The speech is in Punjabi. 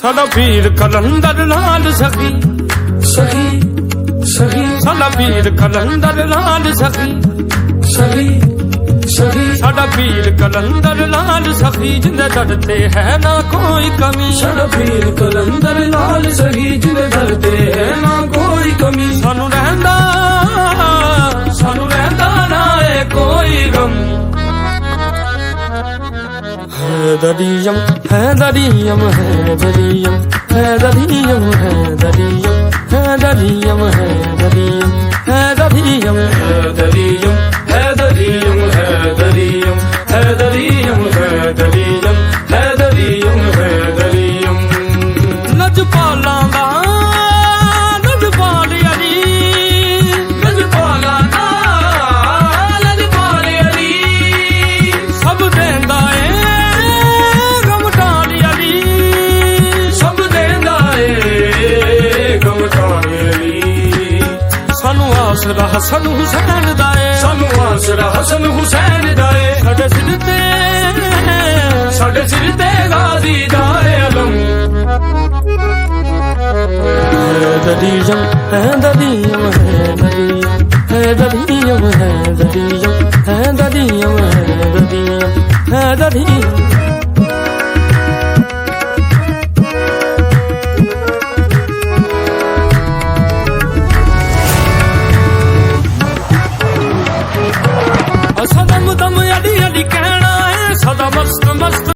ਸਾਡਾ ਵੀਰ ਕਲੰਦਰ ਨਾਲ ਸਖੀ ਸਖੀ ਸਖੀ ਸਾਡਾ ਵੀਰ ਕਲੰਦਰ ਨਾਲ ਸਖੀ ਸਖੀ ਸਖੀ ਸਾਡਾ ਵੀਰ ਕਲੰਦਰ ਨਾਲ ਸਖੀ ਜਿੰਦੇ ਦਰ ਤੇ ਹੈ ਨਾ ਕੋਈ ਕਮੀ ਸਾਡਾ ਵੀਰ ਕਲੰਦਰ ਨਾਲ ਸਖੀ ਜਿੰਦੇ ਦਰ ਤੇ ਹੈ ਨਾ ਕੋਈ ਕਮੀ ਸਾਨੂੰ ਰਹਿੰਦਾ ਨਾ ਏ ਕੋਈ ਗਮ ਹੈਦਰੀਅਮ ਹੈਦਰੀਅਮ ਹੈਦਰੀਅਮ ਹੈਦਰੀਅਮ ਹੈਦਰੀਅਮ ਹੈਦਰੀਅਮ ਹੈਦਰੀਅਮ ਹੈਦਰੀਅਮ ਹੈਦਰੀਅਮ ਹੈਦਰੀਅਮ ਹੈਦਰੀਅਮ ਹੈਦਰੀਅਮ ਹੈਦਰੀਅਮ ਹੈਦਰੀਅਮ ਹੈਦਰੀਅਮ ਲਜਪਾਲਾਂ ਦਾ ਲਜਪਾਲ ਅਲੀ ਲਜਪਾਲਾਂ ਦਾ ਲਜਪਾਲ ਅਲੀ ਸਭ ਦੇਂਦਾ ਏ ਗਮਟਾਲ ਅਲੀ ਸਭ ਦੇਂਦਾ ਏ ਗਮਟਾਲ ਅਲੀ ਸਾਨੂੰ ਆਸਰਾ ਹਸਨ ਹੁਸੈਨ ਦਾ ਏ ਸਾਨੂੰ ਆਸਰਾ ਹਸਨ ਹੁਸੈਨ ਦਾ ਏ ਸਾਡੇ ਸਿਰ ਤੇ ਗਾਜ਼ੀ ਦਾ ਏ ਅਲਮ ਹੈਦਰੀਅਮ ਹੈਦਰੀਅਮ ਹੈਦਰੀਅਮ ਹੈਦਰੀਅਮ ਹੈਦਰੀਅਮ ਹੈਦਰੀਅਮ ਹੈਦਰੀਅਮ ਹੈਦਰੀਅਮ ਸਦਾ ਮੁਦਮ ਅਲੀ ਅਲੀ ਕਹਿਣਾ ਹੈ ਸਦਾ ਮਸਤ ਮਸਤ